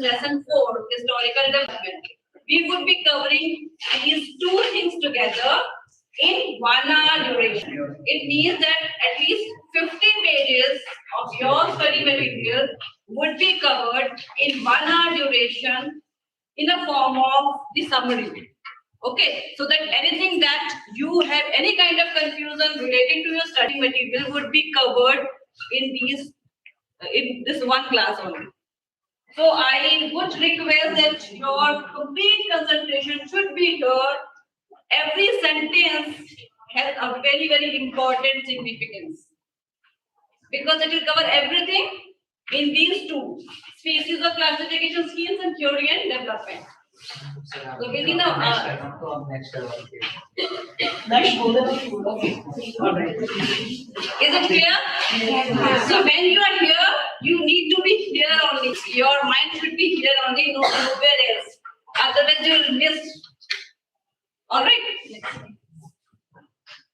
is lesson 4, historical development. We would be covering these two things together in 1 hour duration. It means that at least 50 pages of your study material would be covered in 1 hour duration in the form of the summary. Okay, so that anything that you have any kind of confusion relating to your study material would be covered in this one class only. So I would request that your complete concentration should be here. Every sentence has a very, very important significance because it will cover everything in these two species of classification schemes and theory and development. So within a Is it clear? So when you are here, you need to be here only. Your mind should be here only, nowhere else. Otherwise, you will miss. All right.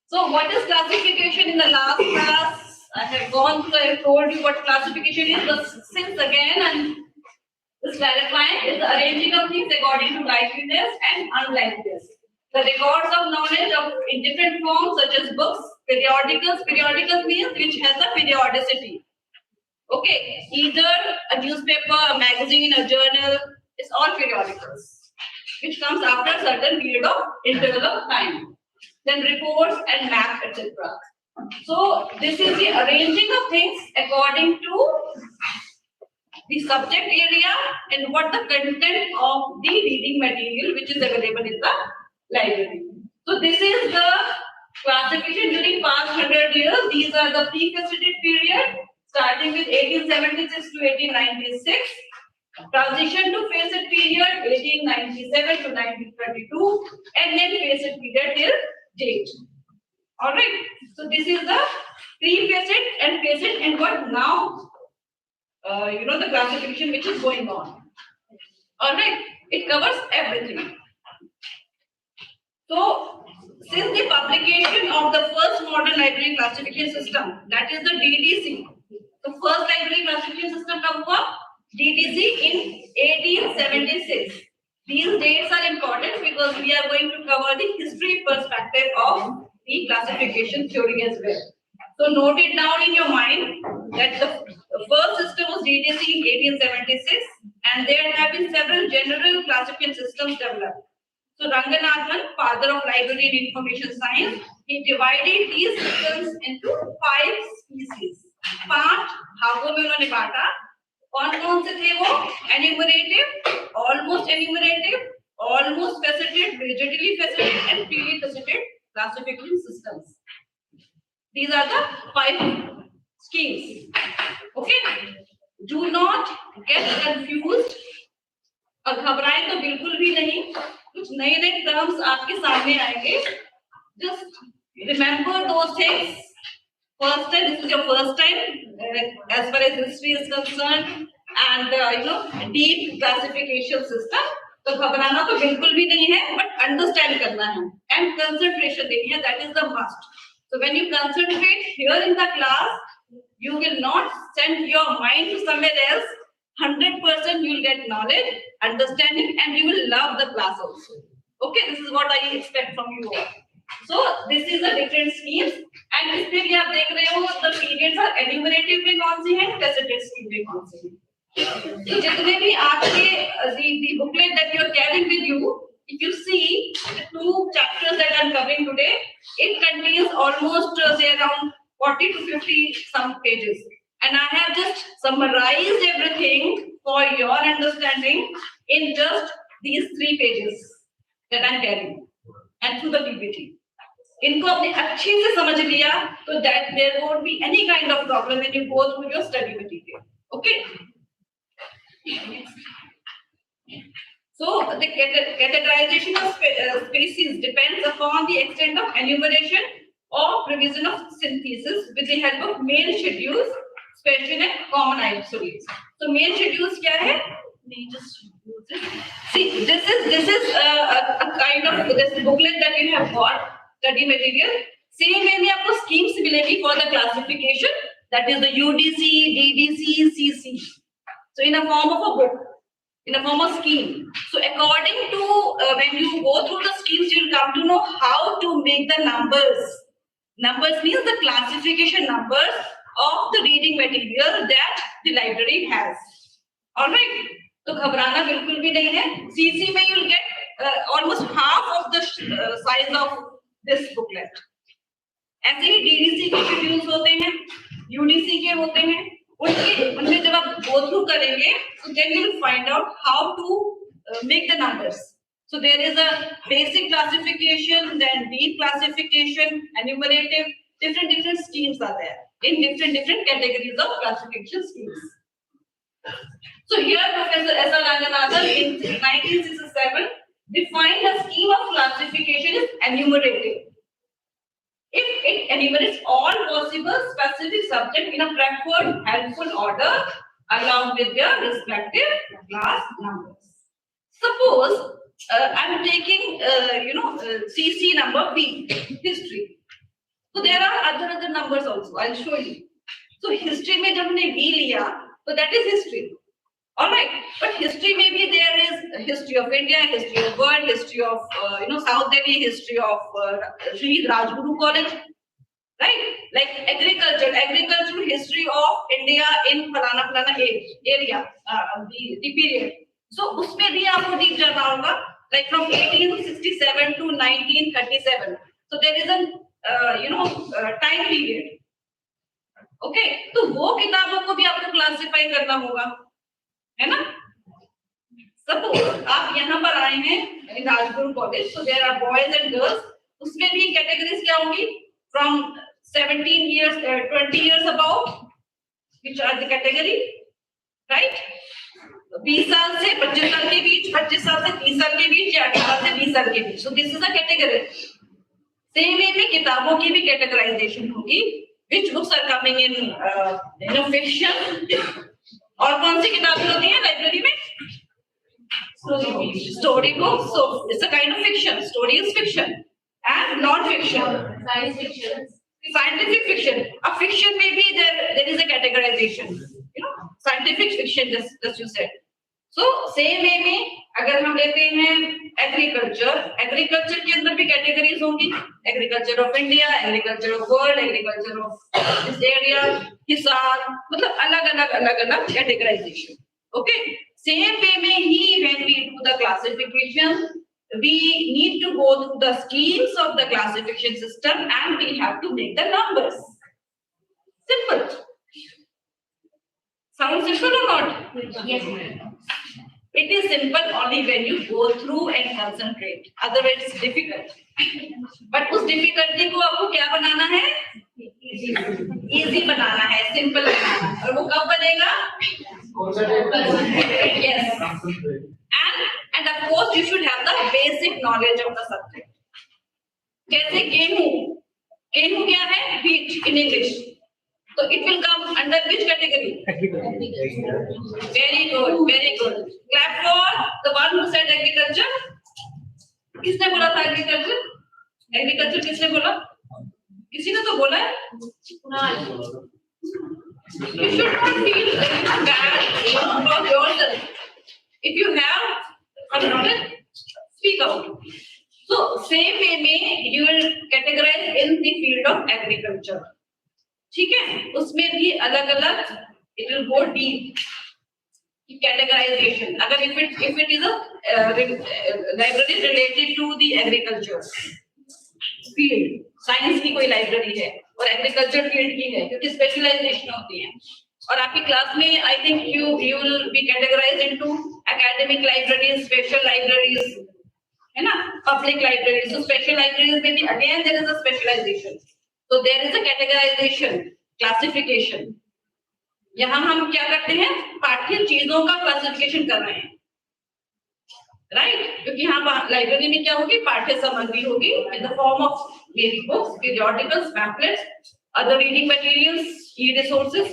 So what is classification? In the last class, I have gone through. I have told you what classification is. But since again and this clarifying is the arranging of things according to likeliness and unlikeliness. The records of knowledge in different forms such as books, periodicals. Periodicals means which has a periodicity. Okay, either a newspaper, a magazine, a journal, it's all periodicals, which comes after a certain period of interval of time. Then reports and maps, etc. So this is the arranging of things according to the subject area and what the content of the reading material which is available in the library. So this is the classification during past 100 years. These are the pre-facilitate period starting with 1876 to 1896. Transition to facet period 1897 to 1932 and then facet period till date. Alright. So this is the pre-facet and facet and what now the classification which is going on. Alright, it covers everything. So, since the publication of the first modern library classification system, that is the DDC, the first library classification system come from DDC in 1876. These dates are important because we are going to cover the history perspective of the classification theory as well. So note it down in your mind that the first system was DDC in 1876 and there have been several general classification systems developed. So Ranganathan, father of library and information science, he divided these systems into 5 species. 5 भागों में उन्होंने बांटा. कौन-कौन से थे वो? Enumerative, almost enumerative, almost faceted, rigidly faceted and freely faceted classification systems. These are the 5 schemes. Okay? Do not get confused. और घबराएं तो बिल्कुल भी नहीं. कुछ नए terms आपके सामने आएंगे. Just remember those things. First time, this is your first time as far as history is concerned, and deep classification system. तो घबराना तो बिल्कुल भी नहीं है, but understand करना है and concentration देनी है. That is the must. So when you concentrate here in the class, you will not send your mind to somewhere else. 100% you will get knowledge, understanding, and you will love the class also. Okay, this is what I expect from you all. So this is a different schemes, and इसमें भी आप देख रहे हो the periods are enumerative में कौन सी है, faceted scheme में कौन सी है. तो जितने भी आपके the booklet that you are carrying with you, if you see the 2 chapters that I am covering today, it contains almost say around 40 to 50 some pages. And I have just summarized everything for your understanding in just these 3 pages that I am carrying and through the PPT. इनको अपने अच्छे से समझ लिया तो that there won't be any kind of problem when you go through your study material. Okay. So the categorization of species depends upon the extent of enumeration or provision of synthesis with the help of main schedules, special and common isolates. So main schedules क्या है? See, this is a kind of this booklet that you have got, study material. Same way में आपको schemes मिलेगी for the classification, that is the UDC, DDC, CC. So in a form of a book. in a form of scheme. So according to when you go through the schemes, you'll come to know how to make the numbers. Numbers means the classification numbers of the reading material that the library has. All right. तो घबराना बिल्कुल भी नहीं है. CC में you'll get almost half of the size of this booklet. ऐसे ही DDC के schedules होते हैं, UDC के होते हैं. उनमें जब आप go through करेंगे, so then you'll find out how to make the numbers. So there is a basic classification, then deep classification, enumerative, different schemes are there in different categories of classification schemes. So here Professor S.R. Ranganathan in 1967 defined a scheme of classification as enumerative. If it enumerates all possible specific subjects in a preferred helpful order along with their respective class numbers. Suppose I'm taking CC number B, history. So there are other numbers also. I'll show you. So history में जब हमने V लिया, so that is history. All right, but history maybe there is history of India, history of world, history of South Delhi, history of Shri Rajguru College, right? Like agricultural history of India in falana area, the period. So उसमें भी आपको deep जाना होगा, like from 1867 to 1937. So there is a time period. Okay, तो वो किताबों को भी आपको क्लासिफाई करना होगा, है ना? Suppose आप यहाँ पर आए हैं Rajguru college, so there are boys and girls. उसमें भी कैटेगरीज क्या होंगी? From 17 years, 20 years above, which are the category, right? 20 साल से 25 साल के बीच, 25 साल से 30 साल के बीच, या 18 साल से 20 साल के बीच. So this is a category. Same way में किताबों की भी categorization होगी. Which books are coming in fiction? और कौन सी किताबें होती हैं लाइब्रेरी में? Story books. So it's a kind of fiction. Story is fiction and non-fiction. Science fiction. Scientific fiction. A fiction maybe there is a categorization. Scientific fiction, just you said. So same way में अगर हम लेते हैं agriculture के अंदर भी categories होंगी. Agriculture of India, agriculture of world, agriculture of this area, Hisar, मतलब अलग कैटेगराइजेशन. ओके, सेम वे में ही when we do the classification, we need to go through the schemes of the classification system and we have to make the numbers. Simple. Sounds simple or not? Yes. It is simple only when you go through and concentrate. Otherwise it's difficult. But उस difficulty को आपको क्या बनाना है? Easy बनाना है, simple बनाना है. और वो कब बनेगा? Yes. And of course you should have the basic knowledge of the subject. जैसे गेहूं क्या है? Wheat in English. So it will come under which category? Very good. Clap for the one who said agriculture. किसने बोला था agriculture? Agriculture किसने बोला? किसी ने तो बोला है? You should not feel bad about yourself. If you have a knowledge, speak out. So same way में you will categorize in the field of agriculture. ठीक है, उसमें भी अलग-अलग it will go deep categorization. अगर if it is a library related to the agriculture field, science की कोई library है और एग्रीकल्चर फील्ड की है, क्योंकि स्पेशलाइजेशन होती है. और आपकी क्लास में I think you will be categorized into academic libraries, special libraries, है ना, public libraries. So special libraries में भी again there is a specialization. So there is a categorization, classification. यहाँ हम क्या करते हैं? पाठ्य चीजों का क्लासिफिकेशन कर रहे हैं, राइट? क्योंकि यहाँ लाइब्रेरी में क्या होगी? पाठ्य सामग्री होगी in the form of maybe books, periodicals, pamphlets, other reading materials, e-resources,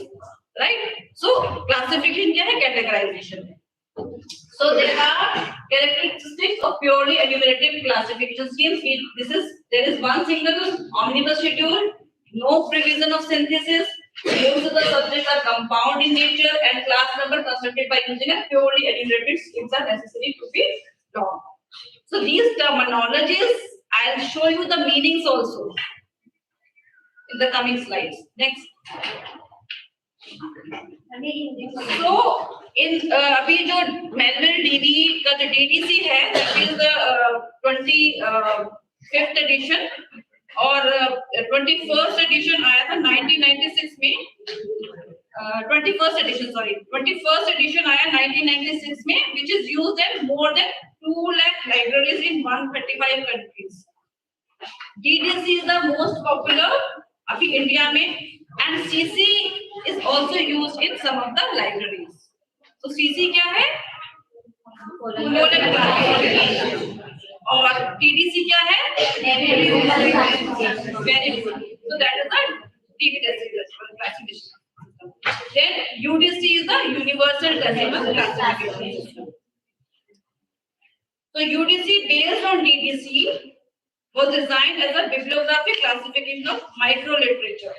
right? So classification क्या है? Categorization है. So there are characteristics of purely enumerative classification schemes. There is one single omnibus schedule, no provision of synthesis, Most of the subjects are compound in nature and class number constructed by using a purely enumerated schemes are necessary to be taught. So these terminologies, I'll show you the meanings also in the coming slides. Next. So in अभी जो manual DD का जो DDC है, that is the 25th edition और 21st edition आया था 1996 में. 21st edition आया 1996 में, which is used in more than 2 lakh libraries in 135 countries. DDC is the most popular अभी इंडिया में, and CC is also used in some of the libraries. So CC क्या है? Colon classification. और TDC क्या है? Very good. So that is the TD decimal classification. Then UDC is the universal decimal classification system. So UDC based on TDC was designed as a bibliographic classification of micro literature.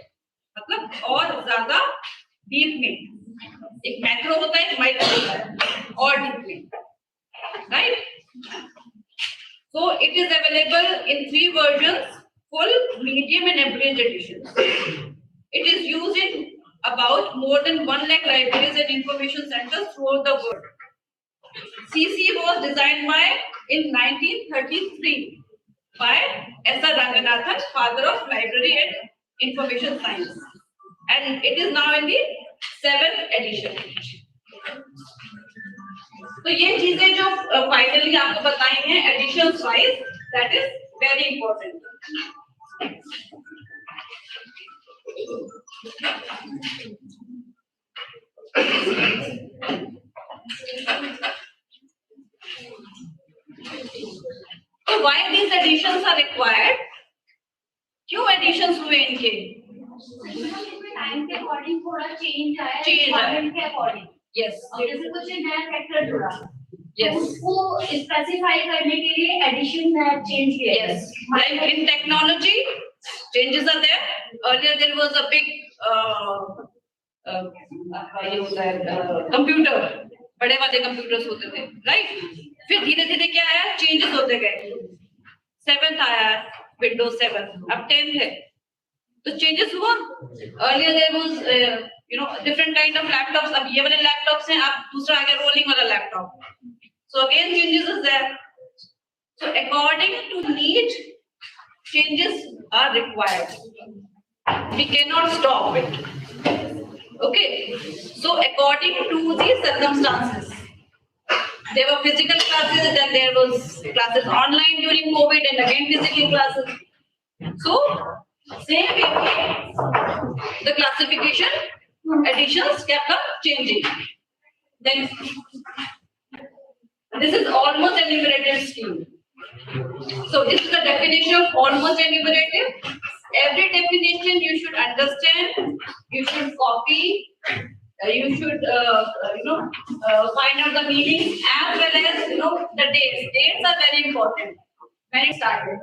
मतलब और ज्यादा deep में, एक macro होता है, एक micro होता है, और डीप में, right? So it is available in 3 versions: full, medium, and abridged editions. It is used in about more than 1 lakh libraries and information centers throughout the world. CC was designed in 1933 by S.R. Ranganathan, father of library and information science, and it is now in the 7th edition. तो ये चीजें जो finally आपको बताई हैं additions wise, that is very important. तो why these additions are required? क्यों additions हुए इनके? टाइम के अकॉर्डिंग थोड़ा चेंज आया, के अकॉर्डिंग. यस, जैसे कुछ नया फैक्टर जुड़ा, यस, उसको स्पेसिफाई करने के लिए एडिशन में चेंज किया. Yes, like in technology changes are there. Earlier there was a big ये होता है कंप्यूटर, बड़े वाले कंप्यूटर्स होते थे, राइट? फिर धीरे धीरे क्या आया, चेंजेस होते गए. 7th आया विंडोज 7, अब 10th है, तो चेंजेस हुआ. Earlier there was different kind of laptops. अब ये वाले लैपटॉप्स हैं, अब दूसरा आ गया रोलिंग वाला laptop. So again changes is there. So according to need changes are required. We cannot stop it. Okay, so according to the circumstances, there were physical classes, then there was classes online during COVID, and again physical classes. So same way the classification additions kept on changing. Then this is almost enumerated scheme. So this is the definition of almost enumerative. Every definition you should understand, you should copy, you should find out the meaning as well as the dates. Dates are very important when it started,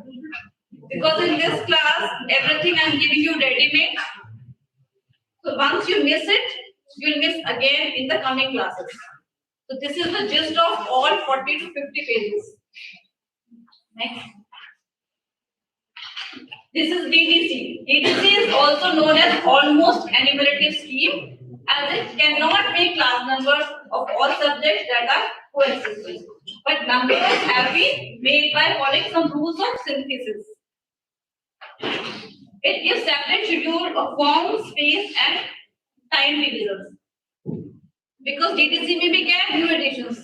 because in this class everything I am giving you ready-made. So once you miss it, you will miss again in the coming classes. So this is the gist of all 40 to 50 pages. Next. This is DDC. DDC is also known as almost enumerative scheme, as it cannot make class numbers of all subjects that are coexisting. But numbers have been made by following some rules of synthesis. It gives separate schedule of form, space, and time divisions. Because DDC में भी क्या है, new editions.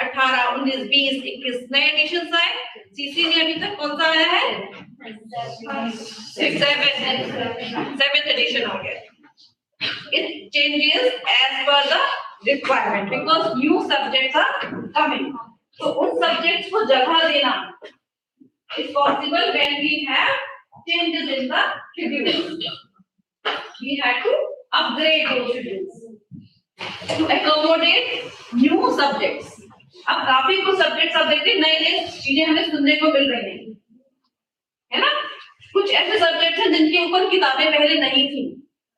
18, 19, 20, 21 नए editions आए. CC में अभी तक कौन सा आया है? 7th edition हो गया. It changes as per the requirement because new subjects are coming. तो उन subjects को जगह देना is possible when we have changes in the schedule. We had to upgrade those schedules to accommodate new subjects. अब काफी कुछ subjects आप देखते हैं, नए नए चीजें हमें सुनने को मिल रही हैं, है ना? कुछ ऐसे सब्जेक्ट्स हैं जिनके ऊपर किताबें पहले नहीं थी,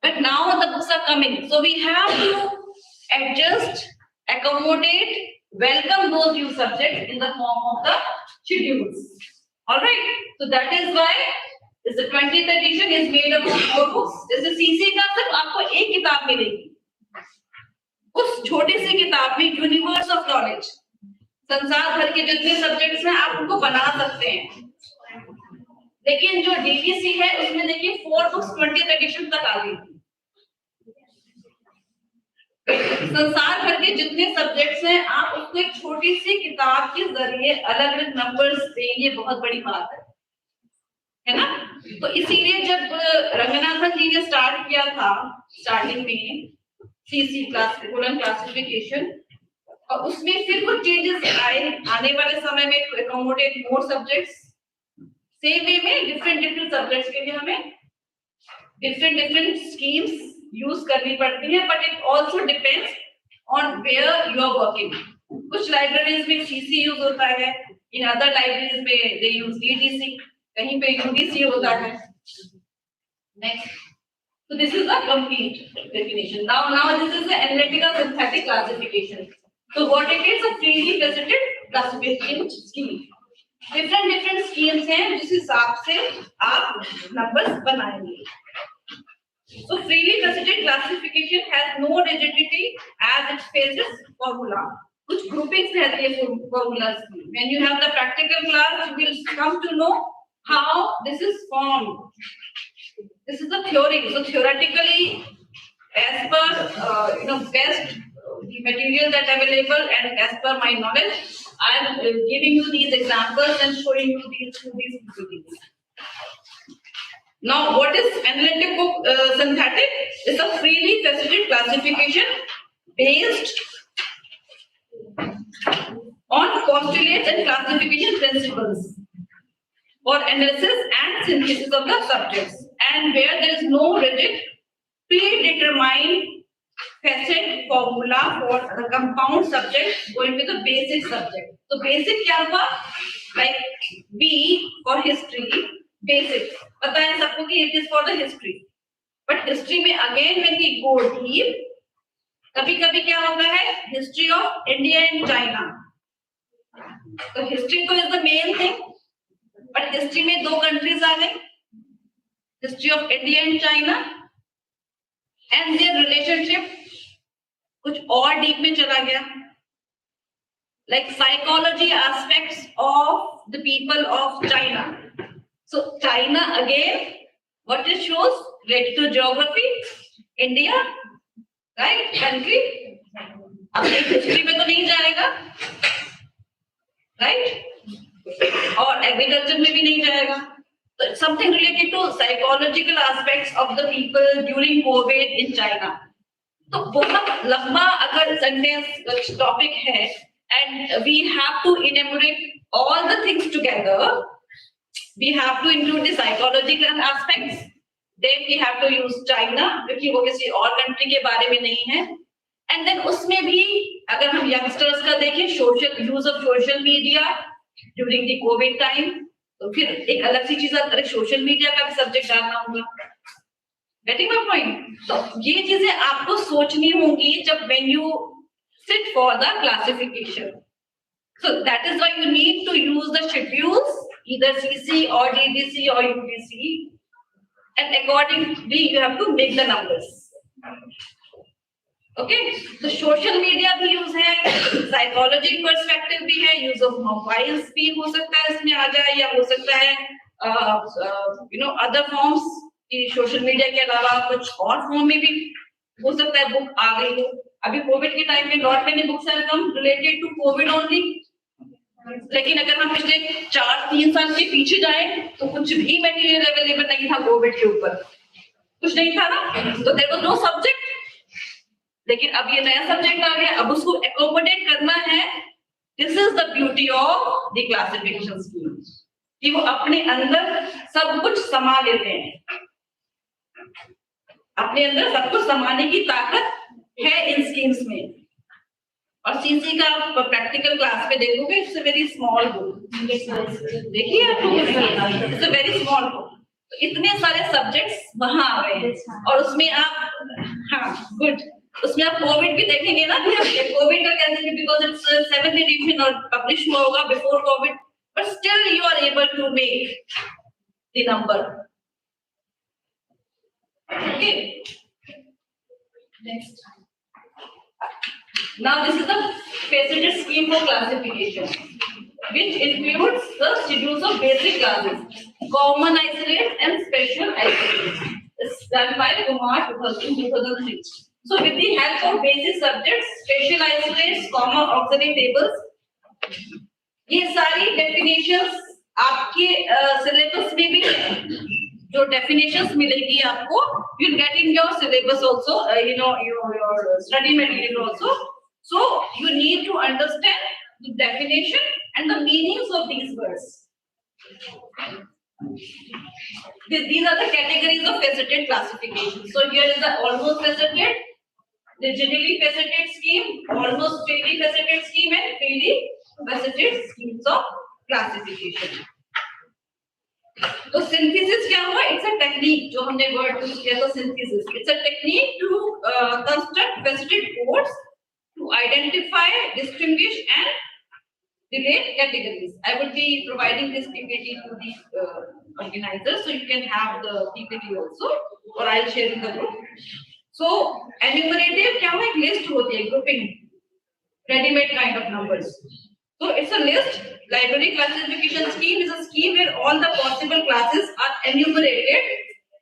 But now the books are coming, so we have to adjust, accommodate, welcome those new subjects in the form of the schedules. All right. So that is why this the 20th edition is made up of 4 books. जैसे CC का सिर्फ आपको एक किताब मिलेगी. उस छोटी सी किताब में यूनिवर्स ऑफ नॉलेज, संसार भर के जितने सब्जेक्ट्स हैं आप उनको बना सकते हैं. लेकिन जो DDC है उसमें देखिए 4 बुक्स 20th एडिशन तक आ गई थी. संसार भर के जितने सब्जेक्ट्स हैं आप उसको एक छोटी सी किताब के जरिए अलग अलग नंबर्स देंगे, बहुत बड़ी बात है ना. तो इसीलिए जब रंगनाथन जी ने स्टार्ट किया था स्टार्टिंग में CC क्लासिफिकेशन, और उसमें फिर कुछ चेंजेस आए आने वाले समय में to accommodate more subjects. Same way में डिफरेंट सब्जेक्ट्स के लिए हमें डिफरेंट स्कीम्स यूज करनी पड़ती है. But it also depends on where you are working. कुछ लाइब्रेरीज में CC यूज होता है, इन अदर लाइब्रेरीज में दे यूज DDC, कहीं पे UDC होता है. Next, so this is a complete definition. Now this is the analytical synthetic classification. So what it is, a freely gazetted classification scheme. different schemes हैं जिस हिसाब से आप numbers बनाएंगे. So freely gazetted classification has no rigidity as it faces formula. कुछ groupings रहती है formulas की. When you have the practical class, you will come to know how this is formed. This is the theory. So theoretically, as per best the material that available and as per my knowledge, I am giving you these examples and showing you these PPTs. Now, what is analytic synthetic? It's a freely gazetted classification based on postulates and classification principles for analysis and synthesis of the subjects, and where there is no rigid predetermined facet formula for the compound subject going with the basic subject. So basic क्या हुआ? Like B for history, basic. पता है सबको कि it is for the history. But history में again when we go deep, कभी-कभी क्या होता है? History of India and China. So history तो is the main thing. But history में 2 countries आ गए. History of India and China and their relationship कुछ और डीप में चला गया. Like psychology aspects of the people of China. So China again, what it shows related to geography, India, right? Country. अब history में तो नहीं जाएगा, right? और एग्रीकल्चर में भी नहीं जाएगा. So something related to psychological aspects of the people during COVID in China. तो बहुत लंबा अगर सेंटेंस टॉपिक है and we have to enumerate all the things together. We have to include the psychological aspects. Then we have to use China, क्योंकि वो किसी और country के बारे में नहीं है. And then उसमें भी अगर हम यंगस्टर्स का देखें, use of social media during the Covid time, तो फिर एक अलग सी चीज आता है, सोशल मीडिया का भी सब्जेक्ट डालना होगा. Getting my point? तो ये चीजें आपको सोचनी होंगी जब when you sit for the classification. So that is why you need to use the schedules, either CC or DDC or UDC, and accordingly you have to make the numbers. Okay? So social media भी use है, psychology perspective भी है, use of mobiles भी हो सकता है इसमें आ जाए, या हो सकता है other forms कि सोशल मीडिया के अलावा कुछ और फॉर्म में भी हो सकता है बुक आ गई हो. अभी कोविड के टाइम में not many books have come related to Covid only. लेकिन अगर हम पिछले 4-3 साल के पीछे जाएं तो कुछ भी मटेरियल अवेलेबल नहीं था कोविड के ऊपर, कुछ नहीं था ना. तो देयर वाज नो सब्जेक्ट. लेकिन अब ये नया सब्जेक्ट आ गया, अब उसको एकोमोडेट करना है. This is the beauty of the classification scheme कि वो अपने अंदर सब कुछ समा लेते हैं. अपने अंदर सब कुछ समाने की ताकत है इन स्कीम्स में. और CC का आप प्रैक्टिकल क्लास में देखोगे, it's a very small book. देखिए आप लोग, it's a very small book. इतने सारे सब्जेक्ट्स वहां आ गए हैं और उसमें आप, हाँ गुड, उसमें आप कोविड भी देखेंगे ना, कोविड का कैसे, बिकॉज इट्स 7th एडिशन और पब्लिश हुआ होगा before Covid, but still you are able to make the number. Okay, Next. now this is the faceted scheme for classification, which includes the schedules of basic classes, common isolates and special isolates. It's done by Kumar 2003. So with the help of basic subjects, special isolates, common auxiliary tables, ये सारी definitions आपके syllabus में भी जो definitions मिलेगी आपको, you'll get in your syllabus also, your study material also. So you need to understand the definition and the meanings of these words. These are the categories of faceted classification. So here is the almost faceted, the generally faceted scheme, almost fairly faceted scheme, and fairly faceted schemes of classification. तो synthesis क्या हुआ? It's a technique, जो हमने word use किया था synthesis. It's a technique to construct faceted codes to identify, distinguish, and relate categories. I would be providing this PPT to the organizers, so you can have the PPT also, or I'll share in the group. So enumerative क्या हुआ? एक list होती है, grouping, ready-made kind of numbers. So it's a list. Library classification scheme is a scheme where all the possible classes are enumerated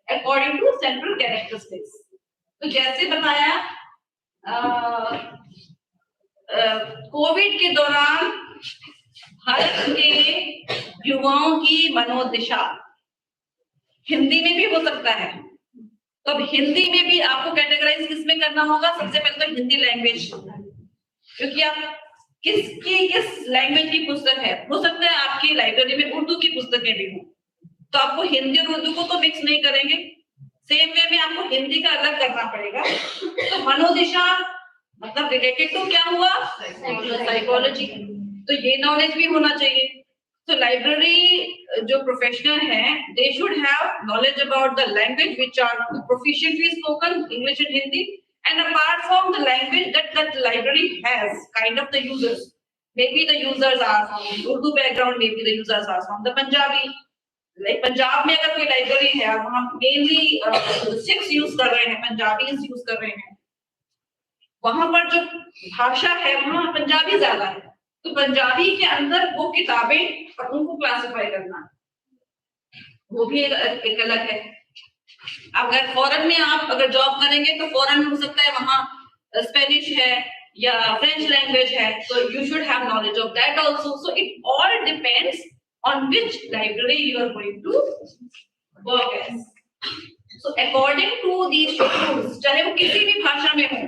according to central characteristics. तो जैसे बताया Covid के दौरान भारत के युवाओं की मनोदशा हिंदी में भी हो सकता है, तो अब हिंदी में भी आपको कैटेगराइज किसमें करना होगा? सबसे पहले तो हिंदी लैंग्वेज, क्योंकि आप किस लैंग्वेज की पुस्तक है, हो सकता है आपकी लाइब्रेरी में उर्दू की पुस्तकें भी हो, तो आपको हिंदी और उर्दू को तो मिक्स नहीं करेंगे, सेम वे में आपको हिंदी का अलग करना पड़ेगा. तो मनोदशा मतलब रिलेटेड टू क्या हुआ? साइकोलॉजी, तो ये नॉलेज भी होना चाहिए. तो लाइब्रेरी जो प्रोफेशनल है, they should have knowledge about the language which are proficiently spoken, English and Hindi, and apart from the language that library has, kind of the users, maybe the users are from Urdu background, maybe the users are from the Punjabi. Like Punjab में अगर कोई library है, वहाँ mainly Sikhs use कर रहे हैं, Punjabis use कर रहे हैं, वहां पर जो भाषा है वहाँ पंजाबी ज्यादा है, तो पंजाबी के अंदर वो किताबें और उनको क्लासिफाई करना वो भी एक अलग है. अगर फॉरेन में आप अगर जॉब करेंगे तो फॉरेन में हो सकता है वहाँ स्पेनिश है या फ्रेंच लैंग्वेज है, so you should have knowledge of that also. So it all depends on which library you are going to work as. So according to these schedules, चाहे वो किसी भी भाषा में हो,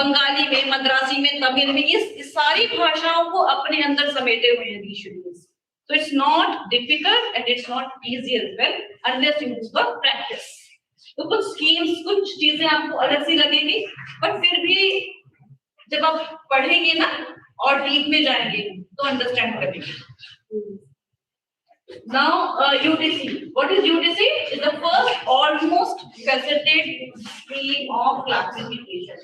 बंगाली में, मद्रासी में, तमिल में, ये सारी भाषाओं को अपने अंदर समेटे हुए हैं these schedules. So it's not difficult and it's not easy as well unless you do the practice. तो कुछ schemes, कुछ चीजें आपको अलग सी लगेगी, but फिर भी जब आप पढ़ेंगे ना और डीप में जाएंगे तो अंडरस्टैंड करेंगे. Now UTC. What is UTC? It's the first almost faceted scheme of classification.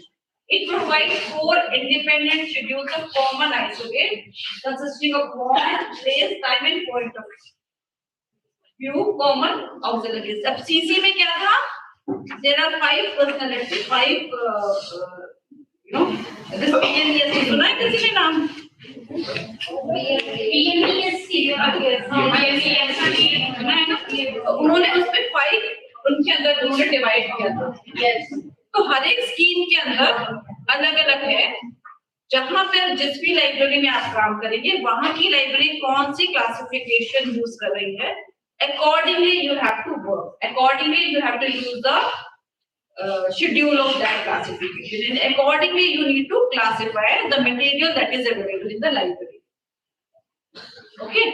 It provides 4 independent schedules of common isolate consisting of form, place, time and point of view, common auxiliaries. अब CC में क्या था? There are 5 personalities, 5 this PNESC सुना है किसी ने नाम? उन्होंने उस पे 5 उनके अंदर उन्होंने डिवाइड किया था. तो हर एक स्कीम के अंदर अलग अलग है. जहां पर जिस भी लाइब्रेरी में आप काम करेंगे वहां की लाइब्रेरी कौन सी क्लासिफिकेशन यूज कर रही है, accordingly you have to work, accordingly you have to use the schedule of that classification, and accordingly you need to classify the material that is available in the library. Okay,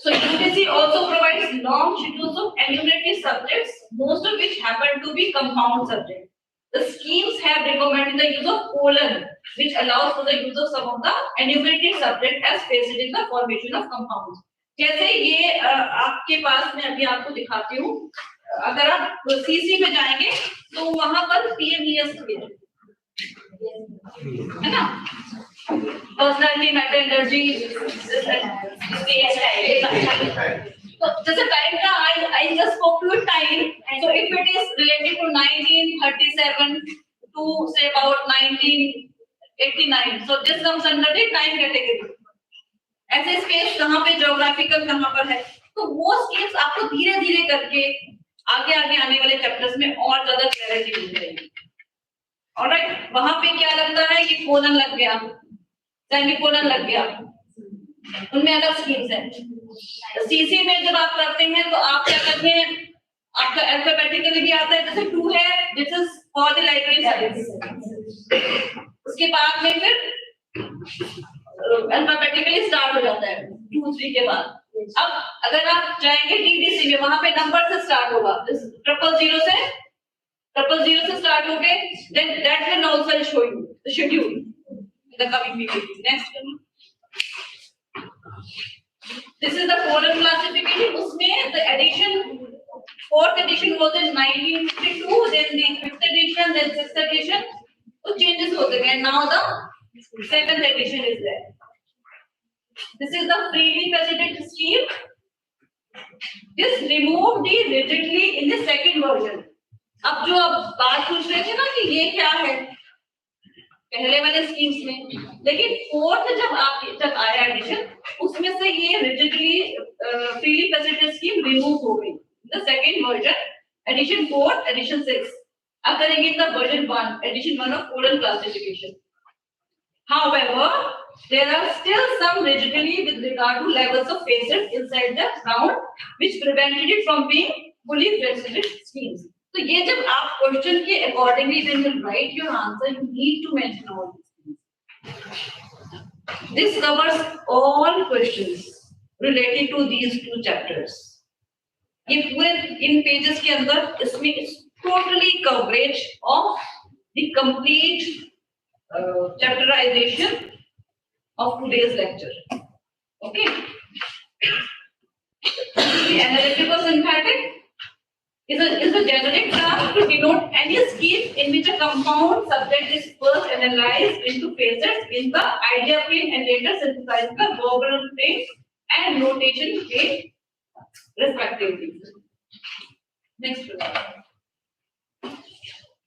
so UTC also provides long schedules of enumerated subjects, most of which happen to be compound subjects. The schemes have recommended the use of colon, which allows for the use of some of the enumerated subjects as faced in the formation of compounds. जैसे ये आपके पास में अभी आपको दिखाती हूँ, अगर आप सीसी में जाएंगे तो वहां पर पीएमईएस है ना, पर्सनालिटी मैटर एनर्जी। तो जैसे टाइम का I just spoke to time, so if it is related to 1937 to say about 1989, so this comes under the time category. ऐसे स्पेस कहाँ पे ज्योग्राफिकल कहाँ पर है, तो वो स्केल्स आपको धीरे धीरे करके आगे आगे आने वाले चैप्टर्स में और ज्यादा क्लैरिटी मिल जाएगी। ऑलराइट, वहां पे क्या लगता है कि कोलन लग गया, सेमीकोलन लग गया, उनमें अलग स्कीम्स हैं। सीसी में जब आप करते हैं तो आप क्या करते हैं, आपका अल्फाबेटिकली भी आता है, जैसे 2 है, this is for the library science. उसके बाद में फिर अल्फाबेटिकली स्टार्ट हो जाता है 2 3 के बाद। अब अगर आप जाएंगे डीडीसी में, वहां पे नंबर से स्टार्ट होगा, 000 से स्टार्ट हो गए, then that will also show you the schedule in the coming PPT. Next, this is the colon classification, उसमें the edition, 4th edition was in 1952, then the 5th edition, then 6th edition, तो changes होते गए, now the 7th edition is there. This is the freely presented scheme. This removed the rigidly in the second version. अब जो अब बात पूछ रहे थे ना कि ये क्या है पहले वाले स्कीम्स में, लेकिन 4th जब आया एडिशन, उसमें से ये rigidly freely presented scheme remove हो गई। The second version edition 4, edition 6 अब करेंगे the version 1, edition 1 of colon classification. However, there are still some rigidity with regard to levels of facets inside the round, which prevented it from being fully presented schemes. तो ये जब आप question के accordingly when you write your answer, you need to mention all these things. This covers all questions related to these 2 chapters. ये पूरे इन pages के अंदर इसमें totally coverage of the complete chapterization of today's lecture. Okay. The analytic or syntactic is a generic term to denote any scheme in which a compound subject is first analyzed into phases in the idea plane and later synthesized in the verbal plane and notation plane respectively. Next.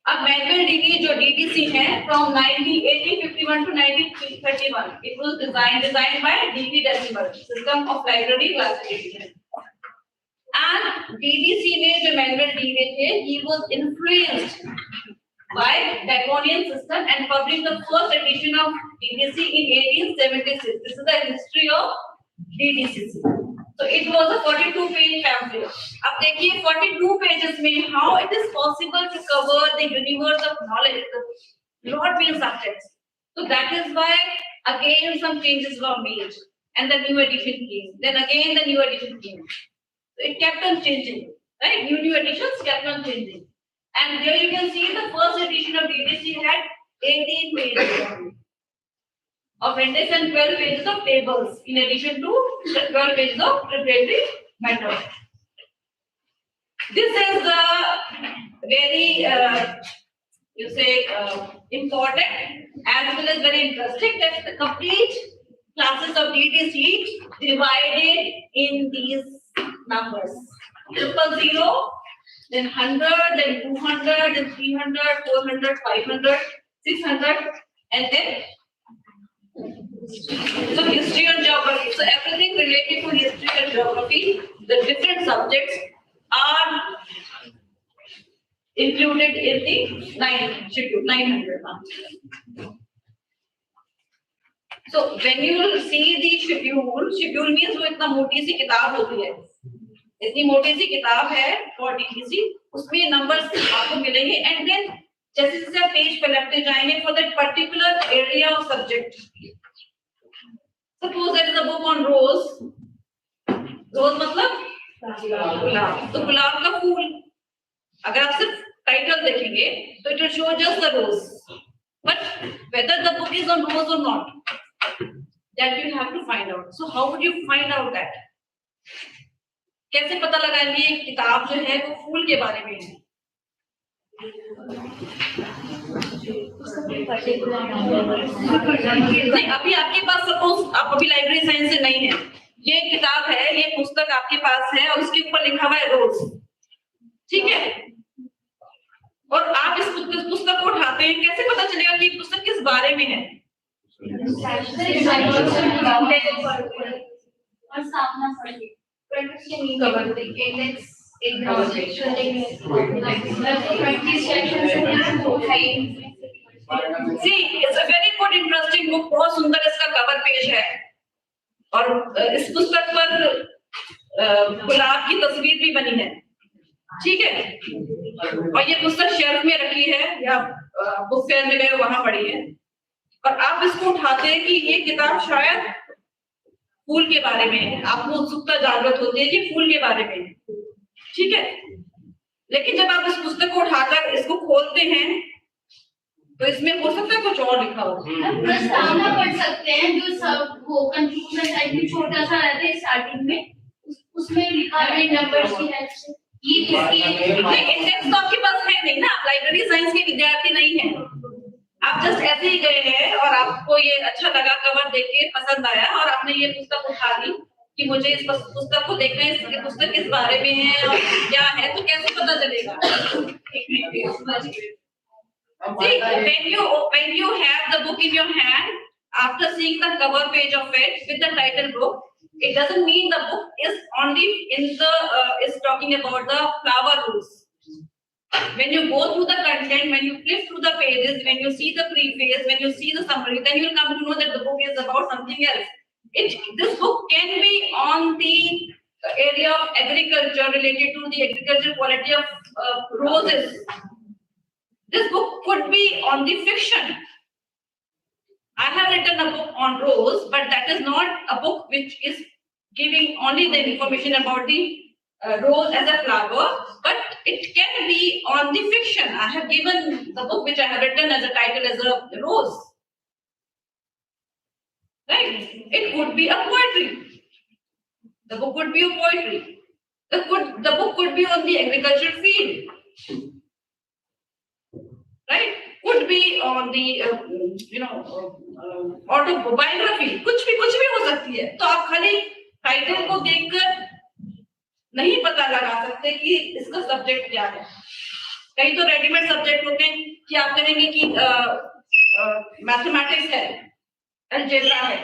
अब manual degree जो DTC है from 1951 to 1931, it was designed by D.P. Decimal, System of Library Classification. And DDC में जो manual degree थे, he was influenced by Baconian system and published the first edition of DDC in 1876. This is the history of DDCC. So it was a 42-page pamphlet. अब देखिए 42 pages में how it is possible to cover the universe of knowledge, the lot many subjects. So that is why again some changes were made and the new edition came. Then again the new edition came. So it kept on changing, right? New editions kept on changing. And here you can see the first edition of DDC had 18 pages of index and 12 pages of tables, in addition to the 12 pages of preparatory matter. This is very, important as well as very interesting that the complete classes of DDC divided in these numbers: 000, then 100, then 200, then 300, 400, 500, 600, and then so history and geography. So everything related to history and geography, the different subjects are included in the 900. So when you will see the schedule means वो इतना मोटी सी किताब होती है, इतनी मोटी सी किताब है for DDC, उसमें numbers आपको मिलेंगे and then जैसे जैसे आप पेज पे लगते जाएंगे for that particular area of subject. Suppose there is a book on rose. Rose मतलब गुलाब, तो गुलाब का फूल, अगर आप सिर्फ टाइटल देखेंगे तो it will show just the rose, but whether the book is on rose or not, that you have to find out. So how would you find out that? कैसे पता लगाएंगे किताब जो है वो फूल के बारे में है? नहीं, अभी आपके पास सपोज आप अभी लाइब्रेरी साइंस से नहीं है, ये किताब है, ये पुस्तक आपके पास है और उसके ऊपर लिखा हुआ है रोज, ठीक है, और आप इस पुस्तक को उठाते हैं, कैसे पता चलेगा कि पुस्तक किस बारे में है? और सामना पढ़िए cover index See, it's a very good interesting book, बहुत सुंदर इसका कवर पेज है और इस पुस्तक पर गुलाब की तस्वीर भी बनी है, ठीक है, और ये पुस्तक शेल्फ में रखी है या बुक फेयर में गए वहां पड़ी है और आप इसको उठाते हैं कि ये किताब शायद फूल के बारे में है, आपको उत्सुकता जागृत होती है कि फूल के बारे में है, ठीक है, लेकिन जब आप इस पुस्तक को उठाकर इसको खोलते हैं तो इसमें हो सकता है कुछ और लिखा हो। प्रस्तावना पढ़ सकते हैं जो सब वो कंक्लूजन टाइप में छोटा सा रहता है स्टार्टिंग में, उसमें लिखा है नंबर्स की हेल्प से ये इंडेक्स तो आपके पास है नहीं ना, आप लाइब्रेरी साइंस के विद्यार्थी नहीं है, आप जस्ट ऐसे ही गए हैं और आपको ये अच्छा लगा, कवर देख के पसंद आया और आपने ये पुस्तक उठा ली कि मुझे इस पुस्तक को देखना है, इस पुस्तक किस बारे में है और क्या है, तो कैसे पता चलेगा? See, when you have the book in your hand, after seeing the cover page of it with the title book, it doesn't mean the book is only is talking about the flower rules. When you go through the content, when you flip through the pages, when you see the preface, when you see the summary, then you will come to know that the book is about something else. This book can be on the area of agriculture, related to the agricultural quality of roses. This book could be on the fiction. I have written a book on rose, but that is not a book which is giving only the information about the rose as a flower, but it can be on the fiction. I have given the book which I have written as a title as a rose. Right? It could be a poetry. The book could be a poetry. The book could be on the agricultural field. Right? Could be on the autobiography. कुछ भी हो सकती है. तो आप खाली title को देखकर नहीं पता लगा सकते कि इसका सब्जेक्ट क्या है. कई तो रेडीमेड सब्जेक्ट होते हैं कि आप कहेंगे कि मैथमेटिक्स है, अलजेब्रा है,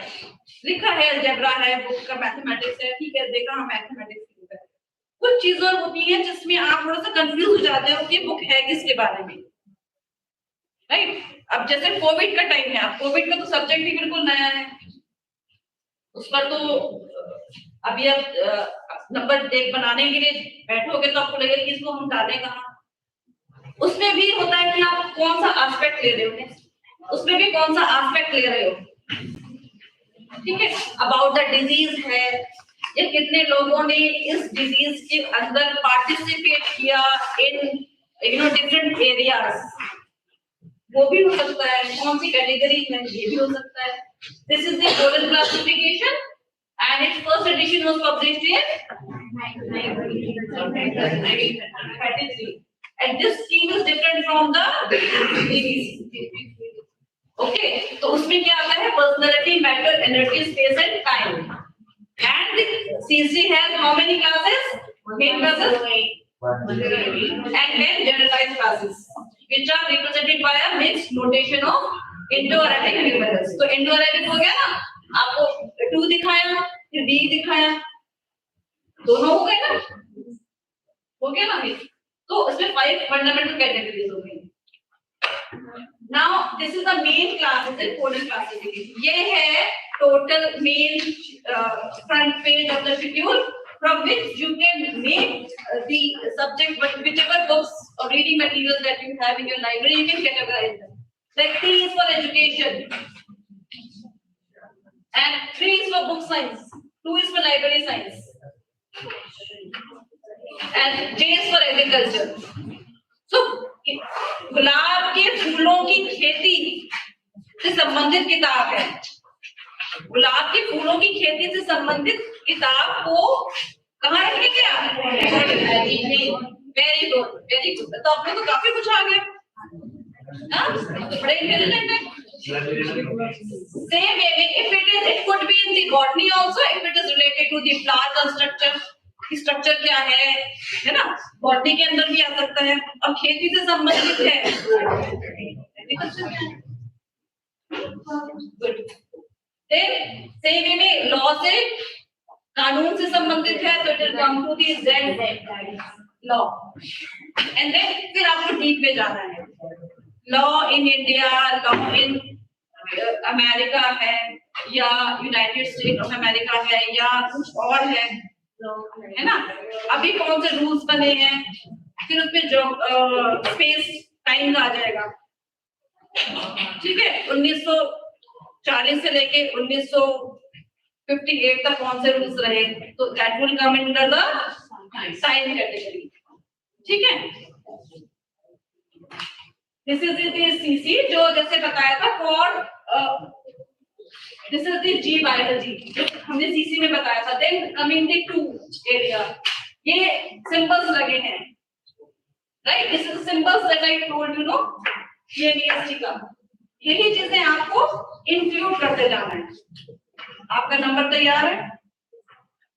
लिखा है अलजेब्रा है, बुक का मैथमेटिक्स है, ठीक है, देखा हम मैथमेटिक्स की बुक है. कुछ चीजें होती हैं जिसमें आप थोड़ा सा कंफ्यूज हो जाते हो कि बुक है किसके बारे में. राइट? अब जैसे कोविड का टाइम है, अब कोविड का तो सब्जेक्ट ही बिल्कुल नया है, उस पर तो अभी आप नंबर बनाने के लिए बैठोगे तो आपको लगेगा कि इसको हम डालें कहाँ. उसमें भी होता है कि आप कौन सा एस्पेक्ट ले रहे हो, उसमें भी कौन सा एस्पेक्ट ले रहे हो. ठीक है, अबाउट द डिजीज है, ये कितने लोगों ने इस डिजीज के अंदर पार्टिसिपेट किया इन डिफरेंट एरियाज, वो भी हो सकता है. कौन सी कैटेगरी है, ये भी हो सकता है. This is the golden classification and its first edition was published in 1933. And this scheme is different from the BBC. Okay, तो उसमें क्या आता है? Personality, matter, energy, space and time. And the CC has how many classes? Main classes and then generalized classes, which are represented by a mixed notation of Indo-Arabic numerals. तो Indo-Arabic हो गया ना, आपको 2 दिखाया, फिर B दिखाया, दोनों हो गए ना, हो गया ना. तो इसमें 5 फंडामेंटल कैटेगरीज हो गई. Now this is the main class, is the codal classification. ये है total main front page of the schedule, from which you can make the subject, whichever books or reading materials that you have in your library, you can categorize them. Like T is for education, and 3 is for book science, 2 is for library science, and J is for agriculture. So गुलाब के फूलों की खेती से संबंधित किताब है. गुलाब के फूलों की खेती से संबंधित किताब को कहाँ रखेंगे आप? Very good, very good. तो आप लोग तो काफी कुछ आ गया, हाँ? तो बड़े इंटेलिजेंट है। Same way, if it could be in the botany also, if it is related to the flower structure, structure क्या है ना? बॉटनी के अंदर भी आ सकता है, और खेती से संबंधित है। गुड। सेम वे में लॉ से, कानून से संबंधित है, तो it will come to the Z law. And then फिर आपको डीप में जाना है। Law in India, law in America है, या यूनाइटेड स्टेट ऑफ अमेरिका है, या कुछ और है ना? अभी कौन से रूल्स बने हैं, फिर उसमें जो स्पेस टाइम आ जाएगा, ठीक है? 1940 से लेके 1958 तक कौन से रूल्स रहे, तो that will come under the time category, ठीक है? दिस इज द सीसी, जो जैसे बताया था for, this is the G biology, जो हमने सीसी में बताया था। Then coming the to area, ये सिंबल्स लगे हैं, right? This is symbols that I told you know, ये नीएसटी का, यही चीजें आपको इंक्लूड करते जाना है। आपका नंबर तैयार है,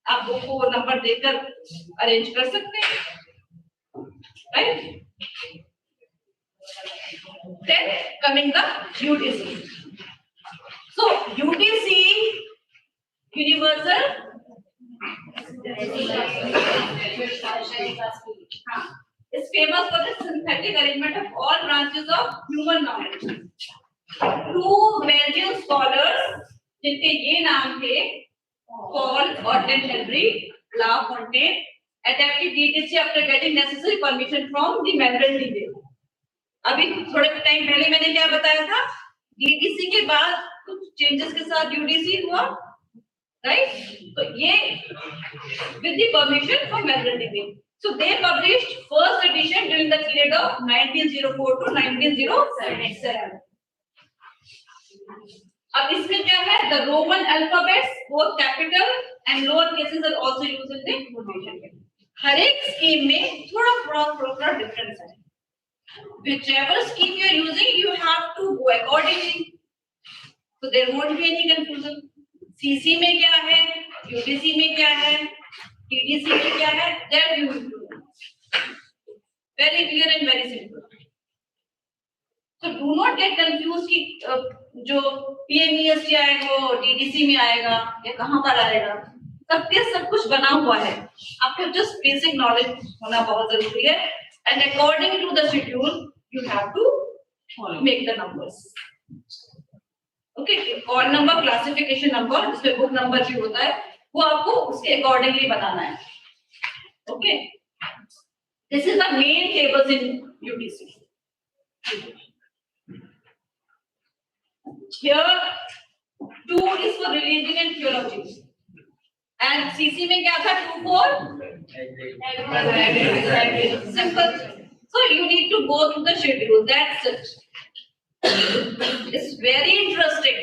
आप वो नंबर देकर अरेंज कर सकते हैं, right? Then coming the UTC. So UTC, universal is famous for the synthetic arrangement of all branches of human knowledge. Two Belgian scholars जिनके ये नाम थे, Paul और Henry Lafontaine, adapted DTC after getting necessary permission from the Membrane DB. अभी थोड़े time पहले मैंने क्या बताया था, डीटीसी के बाद कुछ चेंजेस के साथ यूडीसी हुआ, राइट? तो ये with the permission from Melvil Dewey. So they published first edition during the period of 1904 to 1907। अब इसमें क्या है, the roman alphabets both capital and lower cases are also used in the notation. हर एक scheme में थोड़ा difference है। Whichever scheme you are using, you have to go accordingly. So there won't be any confusion. CC में क्या है, UTC में क्या है, TTC में क्या है, that you will do. Very clear and very simple. So do not get confused कि जो PMEST आएगा वो DTC में आएगा या कहाँ पर आएगा, सब कुछ बना हुआ है। आपको just basic knowledge होना बहुत जरूरी है। And according to the schedule, you have to make the numbers. Okay, call number, classification number, जिसमें book number भी होता है, वो आपको उसके accordingly बनाना है. Okay, this is the main tables in UTC. Here, 2 is for religion and theology. And CC में क्या था, 2 for simple. So you need to go through the schedule. That's it. It's very interesting.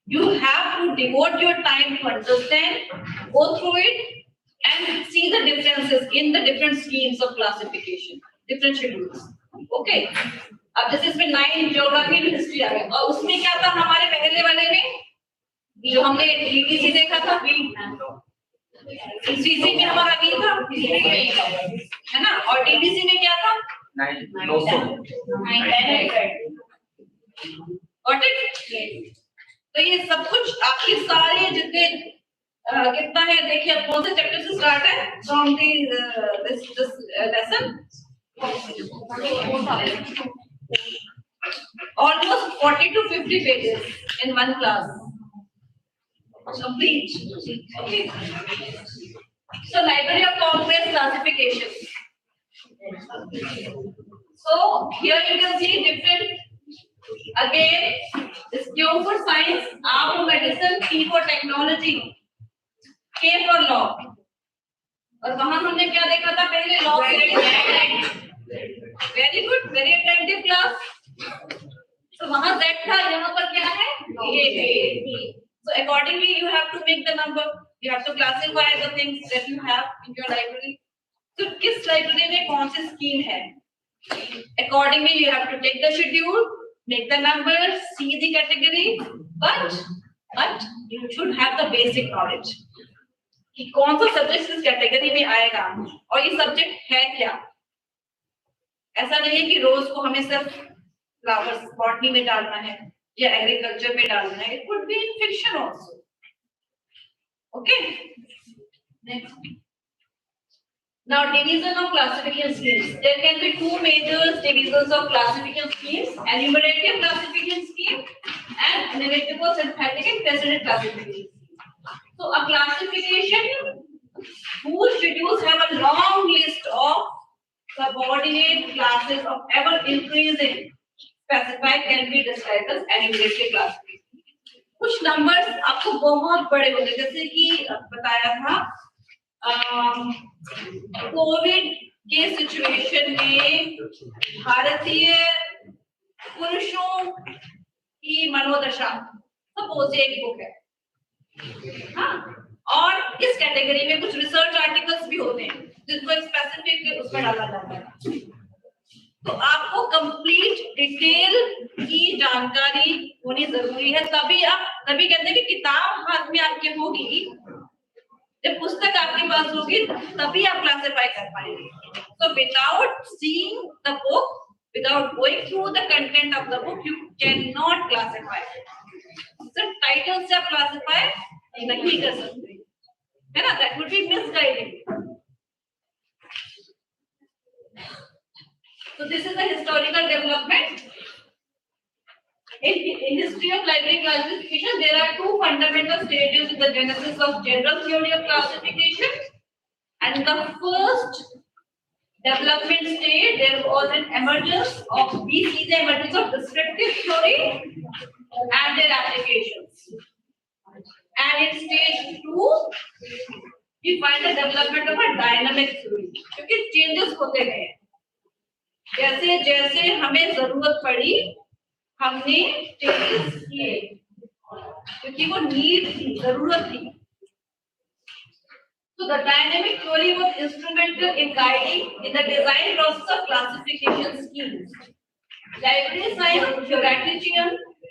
You have to devote your time to understand, go through it, and see the differences in the different schemes of classification, different schedules. Okay. अब जैसे इसमें 9 geography and history आ गया, और उसमें क्या था हमारे पहले वाले में, जो हमने डीटीसी देखा था, सीसी में हमारा बी था, है ना? और डीटीसी में क्या था, 900। तो ये सब कुछ आपके सारे जितने कितना है, देखिए अब कौन से चैप्टर से स्टार्ट है, from this lesson almost 40 to 50 pages in one class. Complete. Okay. So Library of Congress classification. So here you can see different. Again, this Q for science, R for medicine, T for technology, K for law. और वहाँ हमने क्या देखा था पहले, law से very good, very attentive class. So वहाँ Z था, यहाँ पर क्या है, ये है. So accordingly you have to make the number. You have to classify the things that you have in your library. So किस library में कौन सी scheme है? Accordingly, you have to take the schedule, make the numbers, see the category, but you should have the basic knowledge कि कौन सा subject इस category में आएगा और ये सब्जेक्ट है क्या. ऐसा नहीं है कि रोज को हमें सिर्फ फ्लावर्स बॉटनी में डालना है या एग्रीकल्चर में डालना है. It could be in fiction also. Okay, next. Now, division of classification schemes. There can be two major divisions of classification schemes: enumerative classification scheme and narrativo-synthetic and precedent classification. So, a classification whose schedules have a long list of subordinate classes of ever increasing specified can be described as enumerative classification. कुछ numbers आपको बहुत बड़े होते हैं, जैसे कि बताया था कोविड के सिचुएशन में भारतीय पुरुषों की मनोदशा सपोज एक बुक है, हाँ, और इस कैटेगरी में कुछ रिसर्च आर्टिकल्स भी होते हैं जिसको एक स्पेसिफिक उसमें डाला जाता है. तो आपको कंप्लीट डिटेल की जानकारी होनी जरूरी है. तभी कहते हैं कि किताब हाथ में आपके होगी, जब पुस्तक आपके पास होगी तभी आप क्लासिफाई कर पाएंगे. So without seeing the book, without going through the content of the book, you cannot classify. सिर्फ टाइटल से आप क्लासिफाई नहीं कर सकते, है ना? That would be misguiding. So this is the historical development. In history of library classification, there are two fundamental stages in the genesis of general theory of classification. And the first development stage, there was an emergence of the emergence of descriptive theory and their applications. And in stage 2, we find the development of a dynamic theory. क्योंकि changes होते गए, जैसे जैसे हमें जरूरत पड़ी हमने changes किए क्योंकि वो नीड थी, जरूरत थी. So the dynamic theory was instrumental in guiding in the design process of classification schemes. Library science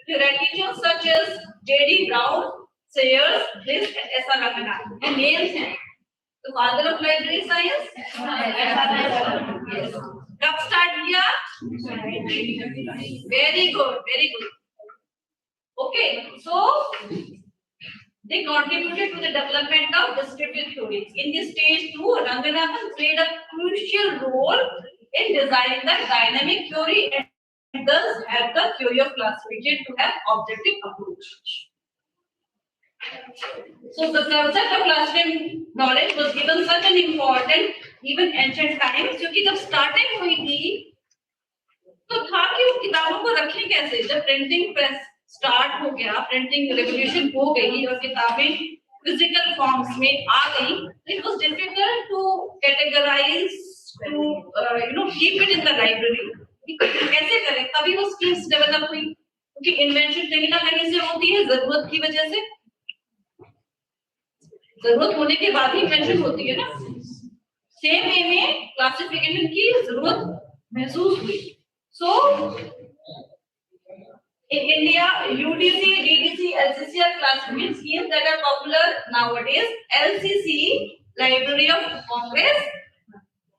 theoreticians such as J.D. Brown, Sayers, Bliss, and S.R. Ranganathan. ये names हैं. तो father of library science. Yes. कब start किया? Very good, very good. Okay, so they contributed to the development of descriptive theories. In this stage 2, Ranganathan played a crucial role in designing the dynamic theory and thus helped the theory of classification to have objective approach. So the concept of classification knowledge was given such an important even ancient times, क्योंकि जब starting हुई थी तो था कि वो किताबों को रखें कैसे. जब प्रिंटिंग प्रेस स्टार्ट हो गया, प्रिंटिंग रेवोल्यूशन हो गई और किताबें फिजिकल फॉर्म्स में आ गई, it was difficult to categorise, to keep it in the library. कैसे करें? तभी वो स्किल्स डेवलप हुई, क्योंकि इन्वेंशन कहीं ना कहीं से होती है, जरूरत की वजह से. जरूरत होने के बाद ही इन्वेंशन होती है ना. सेम वे में क्लासिफिकेशन की जरूरत महसूस हुई. सो in India, UDC, DDC, LCC are classification schemes that are popular nowadays. LCC, Library of Congress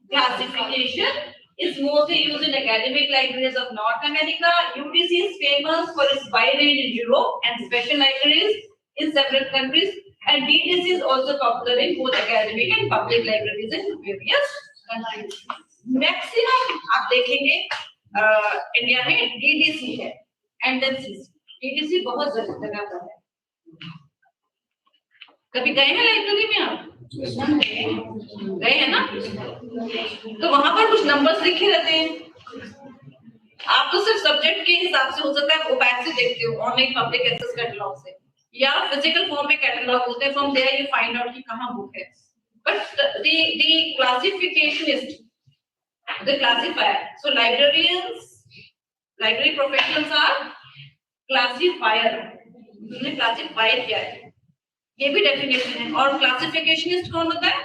classification, is mostly used in academic libraries of North America. UDC is famous for its wide range in Europe and special libraries in several countries. And DDC is also popular in both academic and public libraries in various countries. Maximum आप देखेंगे India में DDC है, and then DDC बहुत जगह पर है. कभी गए हैं लाइब्रेरी में आप? गए हैं ना? तो वहां पर कुछ नंबर्स लिखे रहते हैं. आप तो सिर्फ सब्जेक्ट के हिसाब से हो सकता है ओपैक से देखते हो, ऑनलाइन पब्लिक एक्सेस कैटलॉग से, या फिजिकल फॉर्म में कैटलॉग होते हैं. From there you find out कि कहां बुक है. But the classificationist, the classifier, so librarians, library professionals are classifier. उन्होंने क्लासिफाई किया है. ये भी डेफिनेशन है। और क्लासिफिकेशनिस्ट कौन होता है?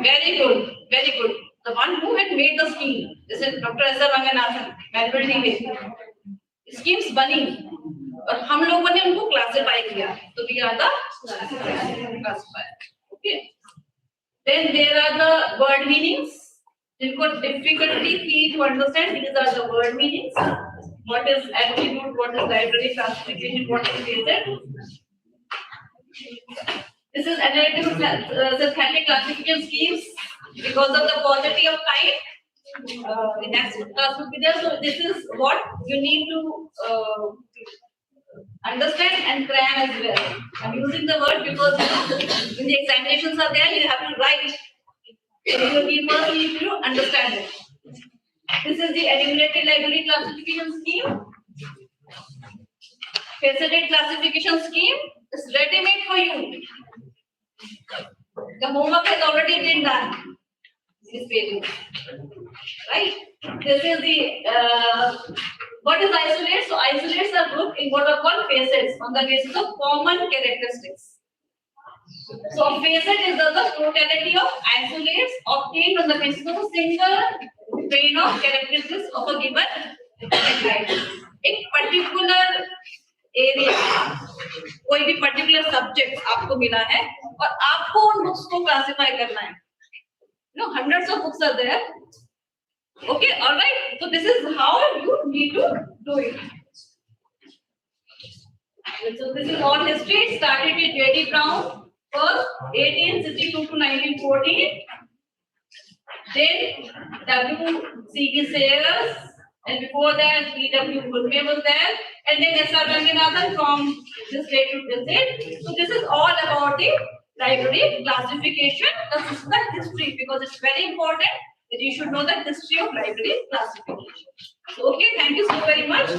Very good, very good. The one who had made the scheme. This is Dr. S. R. Ranganathan, manual में schemes बनी और हम लोगों ने उनको क्लासिफाई किया, तो we are the classifier. Okay. Then there are the word meanings. जिनको difficulty थी to understand, these are the word meanings. What is attribute? What is library classification? What is phaset? This is analytical synthetic classification schemes because of the paucity of time. The next class will be there. So this is what you need to understand and cram as well. I'm using the word because when the examinations are there, you have to write. So you first need to understand it. This is the enumerated library classification scheme. Faceted classification scheme is ready-made for you. The homework has already been done. This page, right? This is the what is isolate? So isolates are grouped in what are called facets on the basis of common characteristics. So a facet is the totality of isolates obtained on the basis of a single grain of characteristics of a given type. एक particular area, कोई भी particular subject आपको मिला है और आपको उन books को classify करना है. You know, hundreds of books are there. Okay, all right. So this is how you need to do it. So this is all history. It started with J.D. Brown, first 1862 to 1914. Then W.C.G. Sayers, and before that P.W. Gulme was there, and then S.R. Ranganathan from this day to this day. So this is all about the library classification. This is the history because it's very important that you should know the history of library classification. So, okay, thank you so very much.